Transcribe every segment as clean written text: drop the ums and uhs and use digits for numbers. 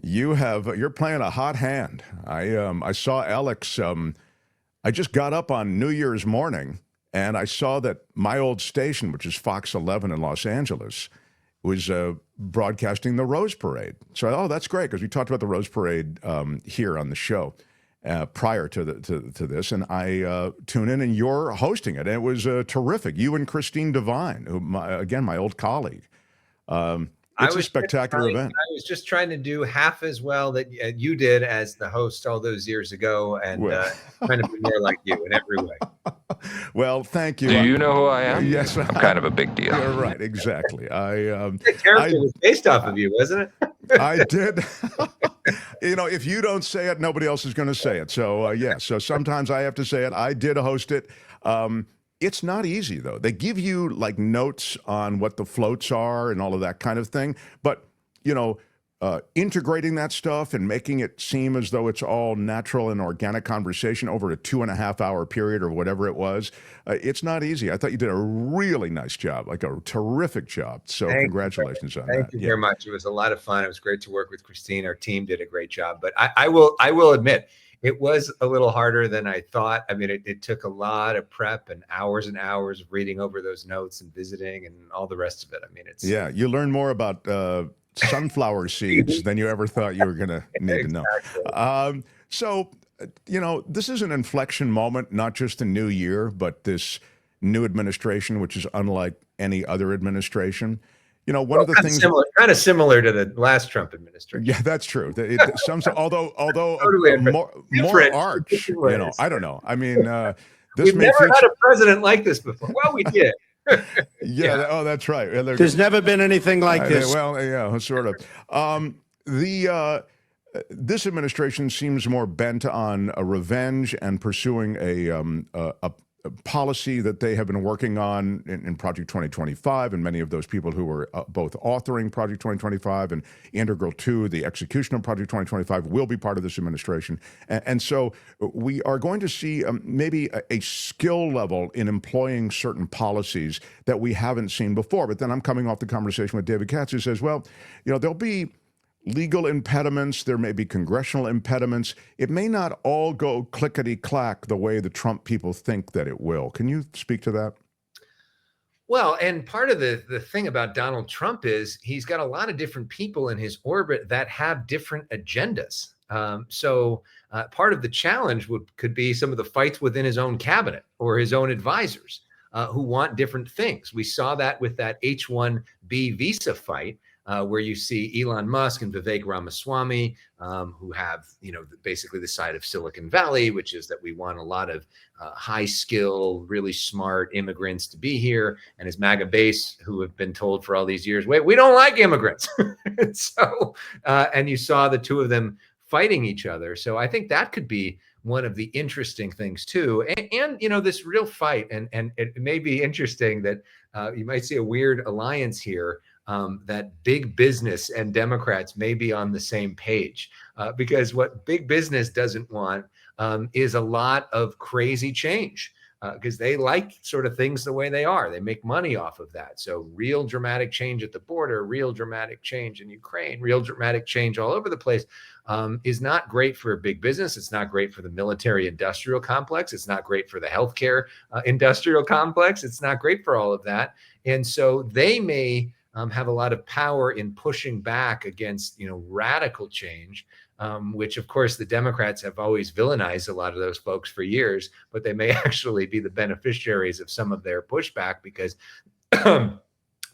You're playing a hot hand. I saw Elex. I just got up on New Year's morning and I saw that my old station, which is Fox 11 in Los Angeles, was broadcasting the Rose Parade. So, oh, that's great, because we talked about the Rose Parade here on the show prior to to this, and I tune in, and you're hosting it, and it was terrific. You and Christine Devine, who, again, my old colleague. It's a spectacular event. I was just trying to do half as well that you did as the host all those years ago, and trying to be more like you in every way. Well, thank you. Do you know who I am? Yes, I'm kind of a big deal. You're right, exactly. The character was based off of you, wasn't it? I did. If you don't say it, nobody else is going to say it. So, yeah, so sometimes I have to say it. I did host it. It's not easy, though. They give you like notes on what the floats are and all of that kind of thing. But, integrating that stuff and making it seem as though it's all natural and organic conversation over a 2.5-hour period or whatever it was, it's not easy. I thought you did a really nice job, like a terrific job. So congratulations on that. Thank you very much. It was a lot of fun. It was great to work with Christine. Our team did a great job. But I will admit, it was a little harder than I thought. I mean, it took a lot of prep and hours of reading over those notes and visiting and all the rest of it. I mean, you learn more about sunflower seeds than you ever thought you were going to need to know. So, this is an inflection moment, not just the new year, but this new administration, which is unlike any other administration. One of the things kind of similar to the last Trump administration. Yeah, that's true. Although totally more arch. I don't know. I mean, we've never had a president like this before. Well, we did. Yeah. Oh, that's right. There's never been anything like this. Well, yeah, sort of. This administration seems more bent on a revenge and pursuing a policy that they have been working on in Project 2025, and many of those people who were both authoring Project 2025 and integral to the execution of Project 2025 will be part of this administration. And so we are going to see maybe a skill level in employing certain policies that we haven't seen before. But then I'm coming off the conversation with David Katz, who says, well, there'll be legal impediments, there may be congressional impediments. It may not all go clickety-clack the way the Trump people think that it will. Can you speak to that? Well, and part of the thing about Donald Trump is he's got a lot of different people in his orbit that have different agendas. So part of the challenge could be some of the fights within his own cabinet or his own advisors who want different things. We saw that with that H-1B visa fight. Where you see Elon Musk and Vivek Ramaswamy, who have, basically the side of Silicon Valley, which is that we want a lot of high skill, really smart immigrants to be here, and his MAGA base, who have been told for all these years, wait, we don't like immigrants. And you saw the two of them fighting each other. So I think that could be one of the interesting things too. And this real fight, and it may be interesting that you might see a weird alliance here. That big business and Democrats may be on the same page because what big business doesn't want is a lot of crazy change because they like sort of things the way they are. They make money off of that. So real dramatic change at the border, real dramatic change in Ukraine, real dramatic change all over the place is not great for big business. It's not great for the military industrial complex. It's not great for the healthcare industrial complex. It's not great for all of that. And so they may have a lot of power in pushing back against, radical change, which of course the Democrats have always villainized a lot of those folks for years, but they may actually be the beneficiaries of some of their pushback because the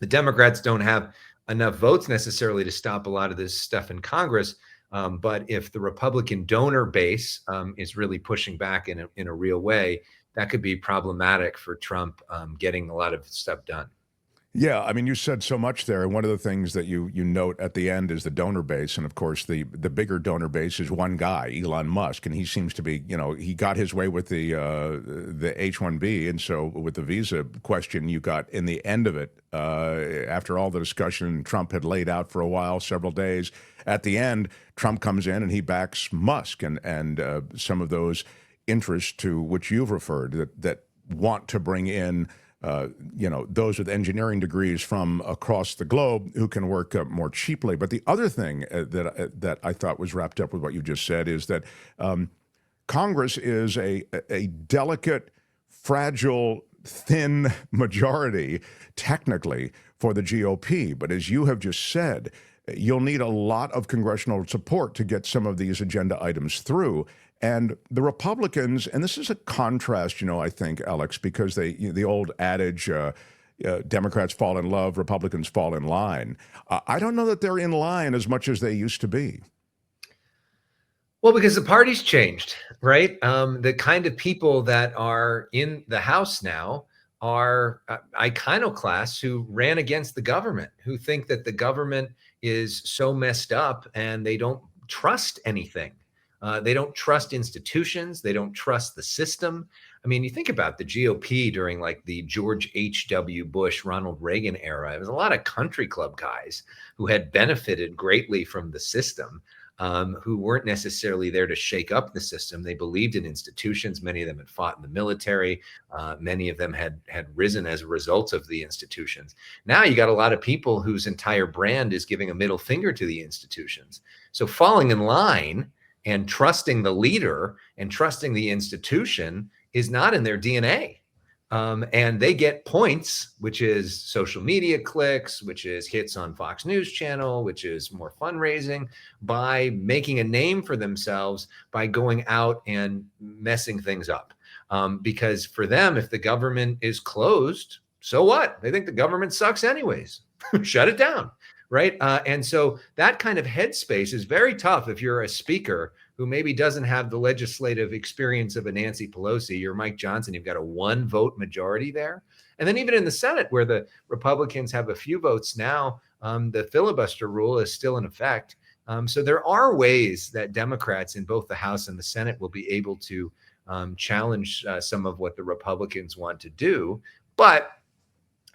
Democrats don't have enough votes necessarily to stop a lot of this stuff in Congress. But if the Republican donor base is really pushing back in a real way, that could be problematic for Trump getting a lot of stuff done. Yeah, I mean, you said so much there, and one of the things that you note at the end is the donor base, and of course, the bigger donor base is one guy, Elon Musk, and he seems to be, he got his way with the H-1B, and so with the visa question, you got in the end of it, after all the discussion Trump had laid out for a while, several days, at the end, Trump comes in and he backs Musk and some of those interests to which you've referred that want to bring in those with engineering degrees from across the globe who can work more cheaply. But the other thing that I thought was wrapped up with what you just said is that Congress is a delicate, fragile, thin majority, technically, for the GOP. But as you have just said, you'll need a lot of congressional support to get some of these agenda items through. And the Republicans, and this is a contrast, I think, Alex, because the old adage, Democrats fall in love, Republicans fall in line. I don't know that they're in line as much as they used to be. Well, because the party's changed, right? The kind of people that are in the House now are iconoclasts who ran against the government, who think that the government is so messed up and they don't trust anything. They don't trust institutions. They don't trust the system. I mean, you think about the GOP during like the George H.W. Bush, Ronald Reagan era. It was a lot of country club guys who had benefited greatly from the system, who weren't necessarily there to shake up the system. They believed in institutions. Many of them had fought in the military. Many of them had risen as a result of the institutions. Now you got a lot of people whose entire brand is giving a middle finger to the institutions. So falling in line and trusting the leader and trusting the institution is not in their DNA. And they get points, which is social media clicks, which is hits on Fox News Channel, which is more fundraising, by making a name for themselves by going out and messing things up. Because for them, if the government is closed, so what? They think the government sucks anyways. Shut it down. Right. And so that kind of headspace is very tough if you're a speaker who maybe doesn't have the legislative experience of a Nancy Pelosi. You're Mike Johnson. You've got a 1-vote majority there. And then even in the Senate, where the Republicans have a few votes now, the filibuster rule is still in effect. So there are ways that Democrats in both the House and the Senate will be able to challenge some of what the Republicans want to do. But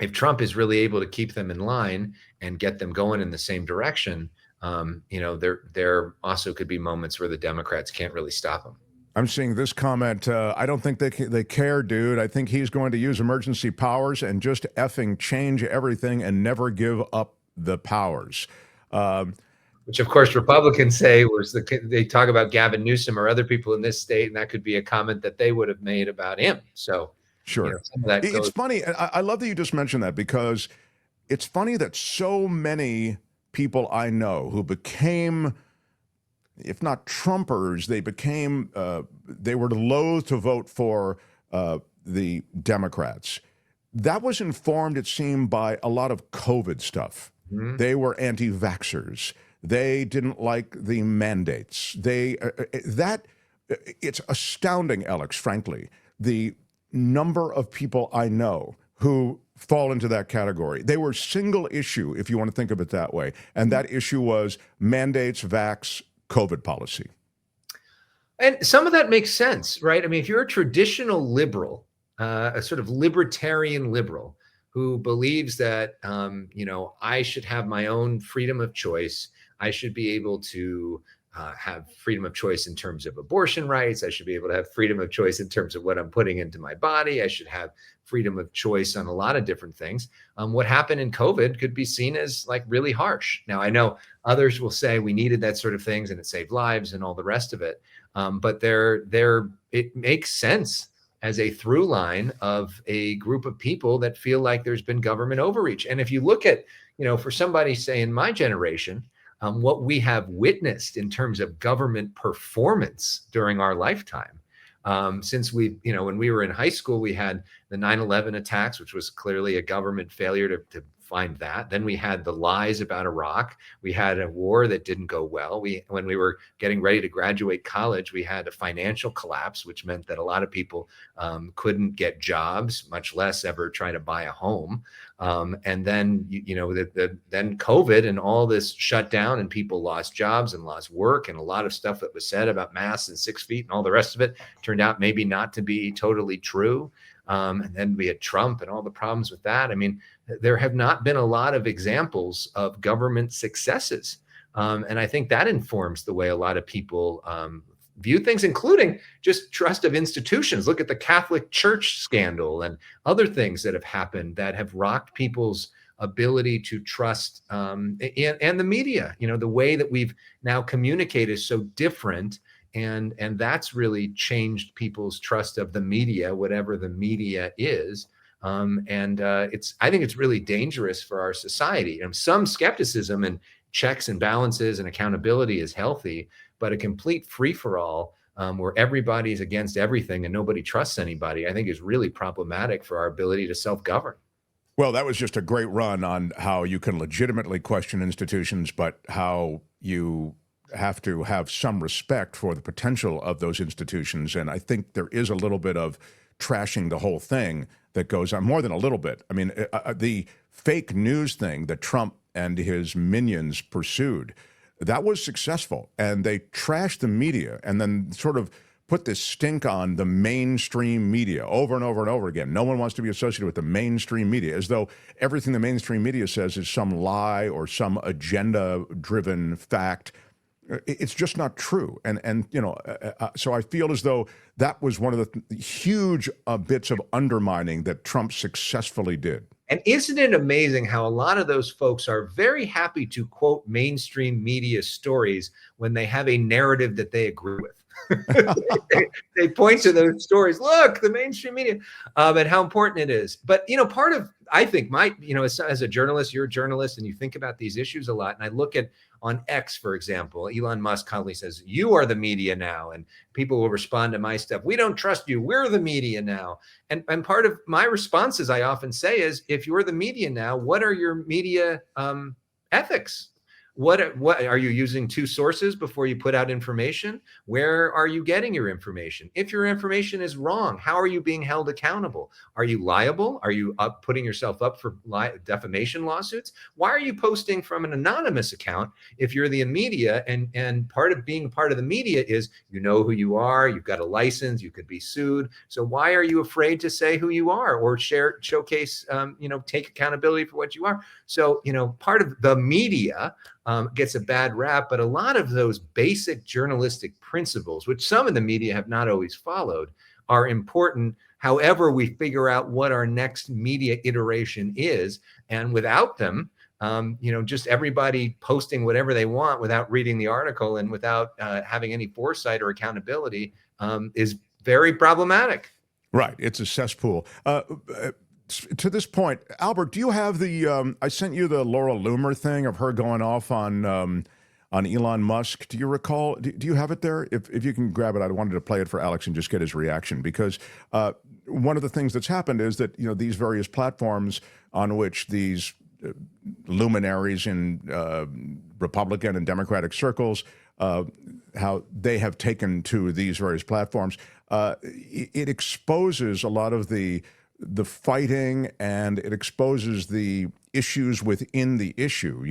if Trump is really able to keep them in line and get them going in the same direction, there also could be moments where the Democrats can't really stop him. I'm seeing this comment. I don't think they care, dude. I think he's going to use emergency powers and just effing change everything and never give up the powers. Which, of course, Republicans say they talk about Gavin Newsom or other people in this state, and that could be a comment that they would have made about him. So. Sure. It's funny. I love that you just mentioned that, because it's funny that so many people I know who became, if not Trumpers, they were loath to vote for the Democrats. That was informed, it seemed, by a lot of COVID stuff. Mm-hmm. They were anti-vaxxers. They didn't like the mandates. It's astounding, Elex, frankly, the number of people I know who fall into that category. They were single issue, if you want to think of it that way. And that issue was mandates, vax, COVID policy. And some of that makes sense, right? I mean, if you're a traditional liberal, a sort of libertarian liberal who believes that, I should have my own freedom of choice. I should be able to have freedom of choice in terms of abortion rights. I should be able to have freedom of choice in terms of what I'm putting into my body. I should have freedom of choice on a lot of different things. What happened in COVID could be seen as like really harsh. Now, I know others will say we needed that sort of things and it saved lives and all the rest of it. But it makes sense as a through line of a group of people that feel like there's been government overreach. And if you look at, for somebody, say, in my generation, what we have witnessed in terms of government performance during our lifetime, since when we were in high school, we had the 9/11 attacks, which was clearly a government failure to find that. Then we had the lies about Iraq. We had a war that didn't go well. When we were getting ready to graduate college, we had a financial collapse, which meant that a lot of people couldn't get jobs, much less ever try to buy a home. And then, then COVID and all this shut down and people lost jobs and lost work, and a lot of stuff that was said about masks and 6 feet and all the rest of it turned out maybe not to be totally true. And then we had Trump and all the problems with that. I mean, there have not been a lot of examples of government successes. And I think that informs the way a lot of people view things, including just trust of institutions. Look at the Catholic Church scandal and other things that have happened that have rocked people's ability to trust and the media. The way that we've now communicated is so different, and that's really changed people's trust of the media, whatever the media is. I think it's really dangerous for our society. Some skepticism and checks and balances and accountability is healthy, but a complete free-for-all where everybody's against everything and nobody trusts anybody, I think is really problematic for our ability to self-govern. Well, that was just a great run on how you can legitimately question institutions, but how you have to have some respect for the potential of those institutions. And I think there is a little bit of trashing the whole thing that goes on, more than a little bit. I mean, the fake news thing that Trump and his minions pursued, that was successful. And they trashed the media and then sort of put this stink on the mainstream media over and over and over again. No one wants to be associated with the mainstream media, as though everything the mainstream media says is some lie or some agenda-driven fact. It's just not true. And so I feel as though that was one of the huge bits of undermining that Trump successfully did. And isn't it amazing how a lot of those folks are very happy to quote mainstream media stories when they have a narrative that they agree with? they point to those stories. Look, the mainstream media, and how important it is. But part of, I think, as a journalist, you're a journalist, and you think about these issues a lot. And I look at on X, for example, Elon Musk constantly says, "You are the media now," and people will respond to my stuff. "We don't trust you. We're the media now." And part of my responses, I often say, is, if you're the media now, what are your media ethics? What are you using two sources before you put out information? Where are you getting your information? If your information is wrong, how are you being held accountable? Are you liable? Are you putting yourself up for defamation lawsuits? Why are you posting from an anonymous account if you're the media? And part of being part of the media is you know who you are, you've got a license, you could be sued. So why are you afraid to say who you are or showcase, take accountability for what you are? So, part of the media gets a bad rap, but a lot of those basic journalistic principles, which some of the media have not always followed, are important. However, we figure out what our next media iteration is, and without them, just everybody posting whatever they want without reading the article and without having any foresight or accountability is very problematic. Right. It's a cesspool. To this point, Albert, do you have the? I sent you the Laura Loomer thing of her going off on Elon Musk. Do you recall? Do you have it there? If you can grab it, I wanted to play it for Alex and just get his reaction, because one of the things that's happened is that these various platforms on which these luminaries in Republican and Democratic circles, how they have taken to these various platforms, it exposes a lot of the fighting, and it exposes the issues within the issue,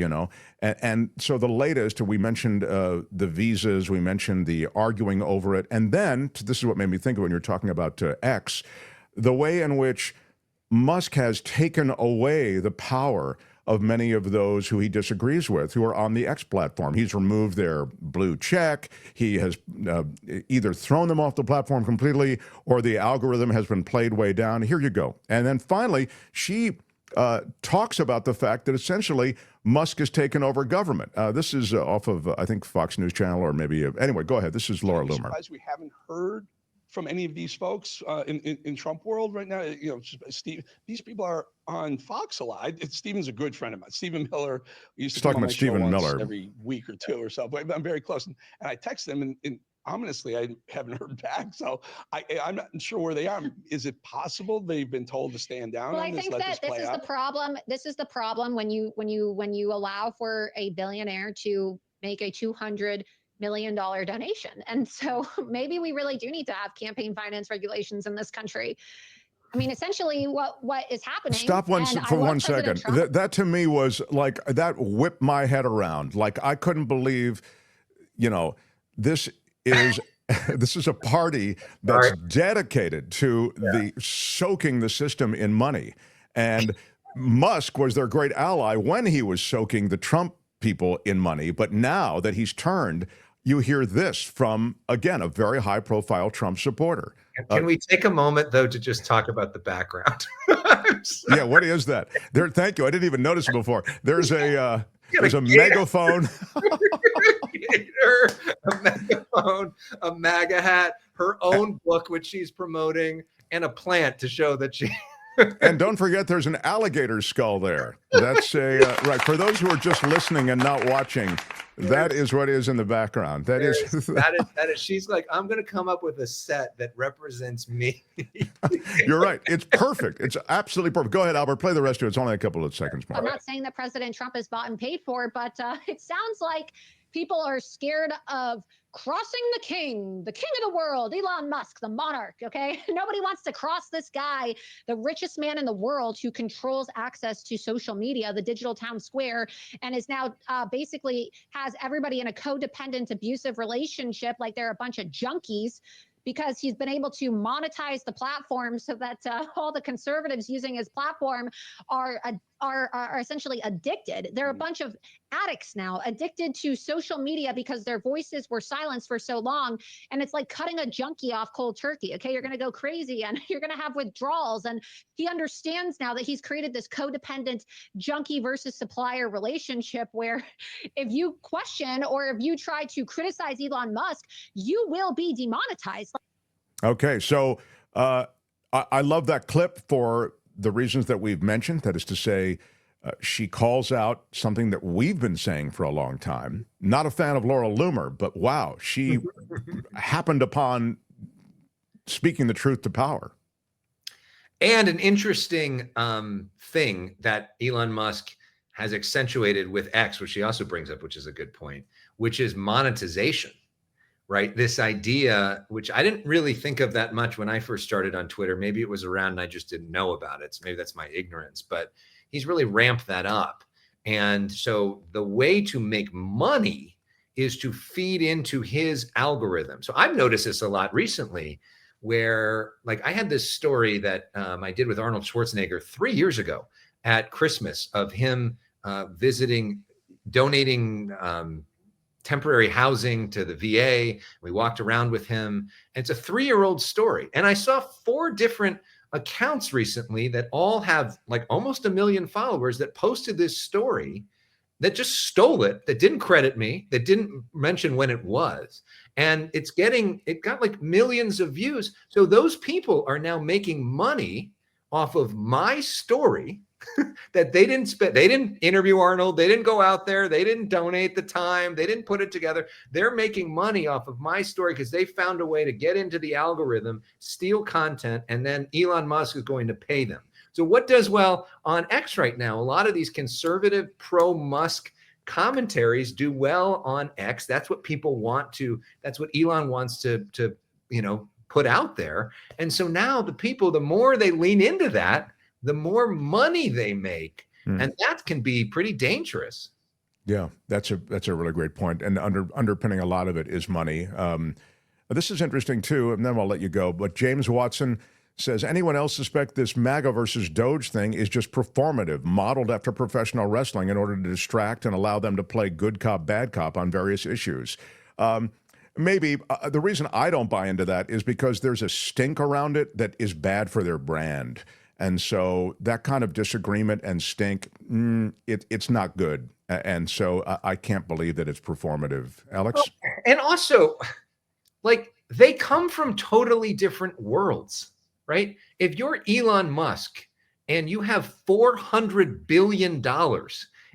and so the latest, we mentioned the visas, we mentioned the arguing over it, and then this is what made me think of when you're talking about X, the way in which Musk has taken away the power of many of those who he disagrees with, who are on the X platform. He's removed their blue check. He has either thrown them off the platform completely, or the algorithm has been played way down. Here you go. And then finally, she talks about the fact that essentially Musk has taken over government. This is off of, I think, Fox News Channel, or maybe, anyway, go ahead. This is Laura Loomer. We haven't heard from any of these folks in Trump world right now. Steve, these people are on Fox a lot. Stephen's a good friend of mine. Stephen Miller. We used to come on my show once every week or two or so, but I'm very close. And I text them, and ominously, I haven't heard back. So I'm not sure where they are. Is it possible they've been told to stand down? Well, I think that this is the problem. This is the problem when you allow for a billionaire to make a $200 million donation. And so maybe we really do need to have campaign finance regulations in this country. I mean, essentially what is happening. Stop for 1 second. That to me was like, that whipped my head around. Like, I couldn't believe, this is this is a party that's dedicated to soaking the system in money. And Musk was their great ally when he was soaking the Trump people in money. But now that he's turned, you hear this from, again, a very high-profile Trump supporter. Can we take a moment, though, to just talk about the background? Yeah, what is that? There. Thank you. I didn't even notice it before. There's a megaphone. A megaphone, a MAGA hat, her own book, which she's promoting, and a plant to show that she. And don't forget, there's an alligator skull there. That's right. For those who are just listening and not watching, that is what is in the background. That is. She's like, I'm going to come up with a set that represents me. You're right. It's perfect. It's absolutely perfect. Go ahead, Albert. Play the rest of it. It's only a couple of seconds more. I'm not saying that President Trump is bought and paid for, but it sounds like people are scared of crossing the king of the world, Elon Musk, the monarch, okay? Nobody wants to cross this guy, the richest man in the world who controls access to social media, the digital town square, and is now basically has everybody in a codependent, abusive relationship like they're a bunch of junkies, because he's been able to monetize the platform so that all the conservatives using his platform are essentially addicted. They're a bunch of addicts now, addicted to social media because their voices were silenced for so long. And it's like cutting a junkie off cold turkey. Okay, you're going to go crazy and you're going to have withdrawals. And he understands now that he's created this codependent junkie versus supplier relationship where if you question or if you try to criticize Elon Musk, you will be demonetized. Okay, so I love that clip for the reasons that we've mentioned. That is to say, she calls out something that we've been saying for a long time. Not a fan of Laura Loomer, but wow, she happened upon speaking the truth to power. And an interesting thing that Elon Musk has accentuated with X, which he also brings up, which is a good point, which is monetization. Right? This idea, which I didn't really think of that much when I first started on Twitter. Maybe it was around and I just didn't know about it. So maybe that's my ignorance, but he's really ramped that up. And so the way to make money is to feed into his algorithm. So I've noticed this a lot recently where, like, I had this story that I did with Arnold Schwarzenegger 3 years ago at Christmas of him donating temporary housing to the VA. We walked around with him. And it's a 3-year-old story. And I saw 4 different accounts recently that all have like almost 1 million followers that posted this story that just stole it, that didn't credit me, that didn't mention when it was. And it got like millions of views. So those people are now making money off of my story that they didn't interview Arnold. They didn't go out there. They didn't donate the time. They didn't put it together. They're making money off of my story because they found a way to get into the algorithm, steal content, and then Elon Musk is going to pay them. So what does well on X right now? A lot of these conservative pro-Musk commentaries do well on X. That's what people want to, that's what Elon wants to put out there. And so now the people, the more they lean into that, the more money they make. And that can be pretty dangerous. Yeah, that's a really great point. And underpinning a lot of it is money. This is interesting too, and then I'll let you go. But James Watson says, anyone else suspect this MAGA versus Doge thing is just performative, modeled after professional wrestling in order to distract and allow them to play good cop, bad cop on various issues? Maybe the reason I don't buy into that is because there's a stink around it that is bad for their brand. And so that kind of disagreement and stink, it's not good. And so I can't believe that it's performative. Alex? And also, like, they come from totally different worlds, right? If you're Elon Musk and you have $400 billion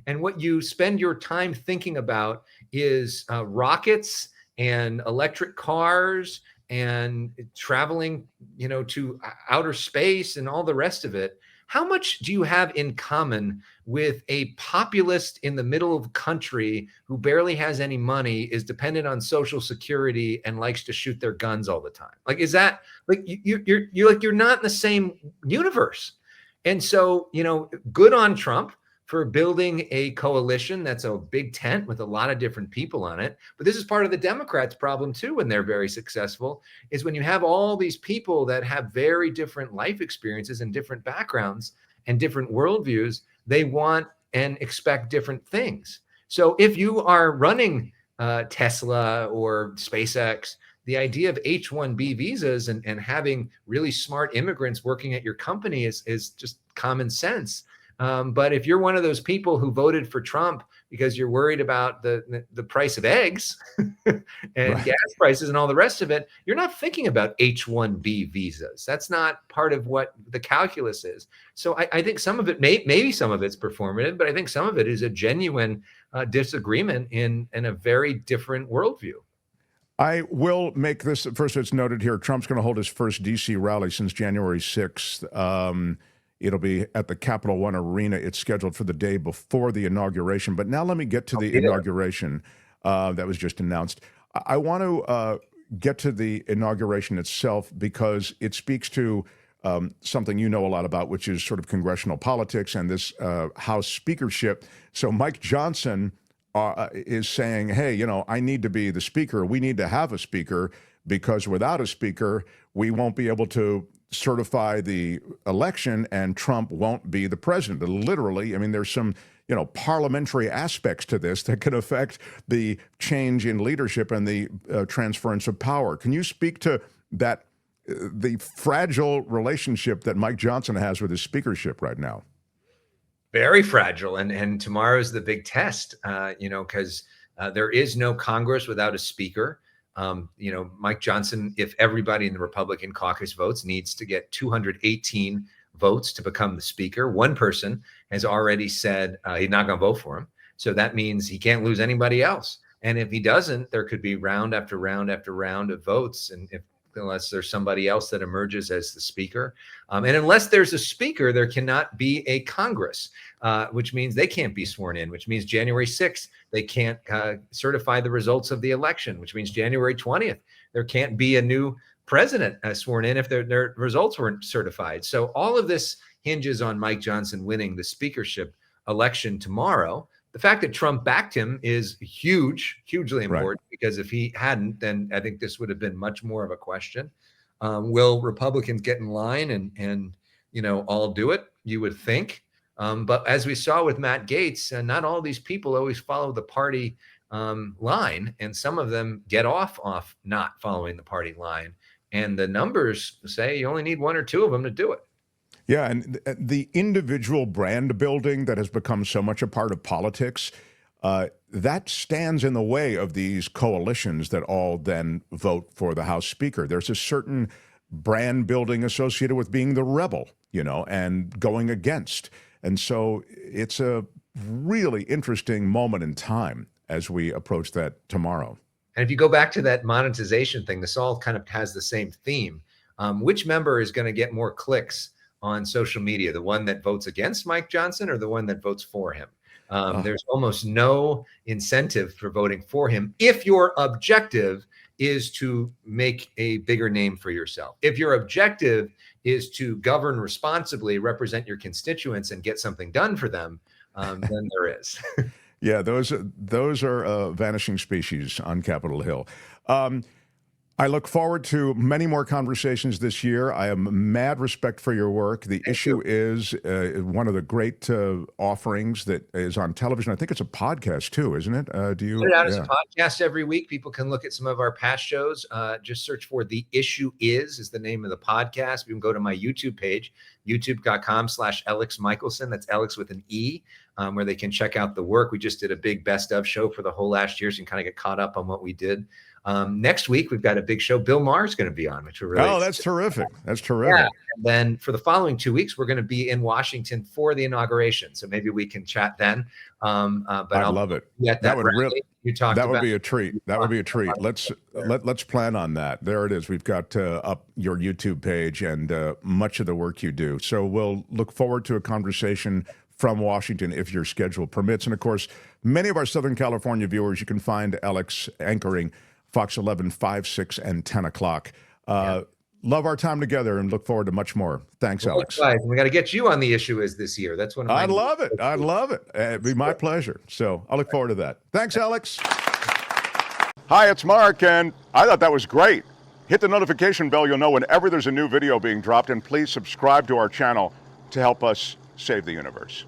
and what you spend your time thinking about is rockets and electric cars and traveling, to outer space and all the rest of it, how much do you have in common with a populist in the middle of the country who barely has any money, is dependent on Social Security, and likes to shoot their guns all the time? Like, is that like you're not in the same universe? And so, good on Trump for building a coalition that's a big tent with a lot of different people on it. But this is part of the Democrats' problem too, when they're very successful, is when you have all these people that have very different life experiences and different backgrounds and different worldviews, they want and expect different things. So if you are running Tesla or SpaceX. The idea of H-1B visas and having really smart immigrants working at your company is just common sense. But if you're one of those people who voted for Trump because you're worried about the price of eggs and gas prices and all the rest of it, you're not thinking about H-1B visas. That's not part of what the calculus is. So I think some of it, maybe some of it's performative, but I think some of it is a genuine disagreement in a very different worldview. I will make this, first it's noted here, Trump's going to hold his first D.C. rally since January 6th. It'll be at the Capital One Arena. It's scheduled for the day before the inauguration. But now let me get to the inauguration that was just announced. I want to get to the inauguration itself because it speaks to something you know a lot about, which is sort of congressional politics and this House speakership. So Mike Johnson is saying, hey, you know, I need to be the speaker. We need to have a speaker because without a speaker, we won't be able to certify the election and Trump won't be the president. Literally, I mean, there's some, you know, parliamentary aspects to this that could affect the change in leadership and the transference of power. Can you speak to that, the fragile relationship that Mike Johnson has with his speakership right now? Very fragile. And tomorrow's the big test, you know, because there is no Congress without a speaker. You know, Mike Johnson, if everybody in the Republican caucus votes, needs to get 218 votes to become the speaker. One person has already said he's not going to vote for him. So that means he can't lose anybody else. And if he doesn't, there could be round after round after round of votes. And unless there's somebody else that emerges as the speaker. And unless there's a speaker, there cannot be a Congress, which means they can't be sworn in, which means January 6th, they can't certify the results of the election, which means January 20th, there can't be a new president sworn in if their results weren't certified. So all of this hinges on Mike Johnson winning the speakership election tomorrow. The fact that Trump backed him is hugely important, because if he hadn't, then I think this would have been much more of a question. Will Republicans get in line and you know, all do it? You would think. But as we saw with Matt Gaetz, not all these people always follow the party line, and some of them get off not following the party line. And the numbers say you only need one or two of them to do it. Yeah, and the individual brand building that has become so much a part of politics, that stands in the way of these coalitions that all then vote for the House Speaker. There's a certain brand building associated with being the rebel, you know, and going against. And so it's a really interesting moment in time as we approach that tomorrow. And if you go back to that monetization thing, this all kind of has the same theme. Which member is going to get more clicks on social media, the one that votes against Mike Johnson or the one that votes for him? There's almost no incentive for voting for him if your objective is to make a bigger name for yourself. If your objective is to govern responsibly, represent your constituents, and get something done for them, then there is. Yeah, those are vanishing species on Capitol Hill. I look forward to many more conversations this year. I have mad respect for your work. The issue is one of the great offerings that is on television. I think it's a podcast too, isn't it? Do you? Put it out as a podcast every week. People can look at some of our past shows. Just search for The Issue is the name of the podcast. You can go to my YouTube page, youtube.com/Elex Michaelson. That's Elex with an E, where they can check out the work. We just did a big best of show for the whole last year, so you can kind of get caught up on what we did. Next week, we've got a big show. Bill Maher's going to be on, which we're really excited. That's terrific. That's terrific. Yeah. And then for the following 2 weeks, we're going to be in Washington for the inauguration. So maybe we can chat then. But I love it. That would really, that would be a treat. That would be a treat. Let's plan on that. There it is. We've got up your YouTube page and much of the work you do. So we'll look forward to a conversation from Washington if your schedule permits. And of course, many of our Southern California viewers, you can find Elex anchoring Fox 11, 5, 6, and 10 o'clock. Love our time together and look forward to much more. Thanks, Elex. We got to get you on The Issue is this year. That's one of my I'd love it. I'd love it. It'd be my pleasure. So I look forward to that. Thanks, Elex. Hi, it's Mark, and I thought that was great. Hit the notification bell. You'll know whenever there's a new video being dropped, and please subscribe to our channel to help us save the universe.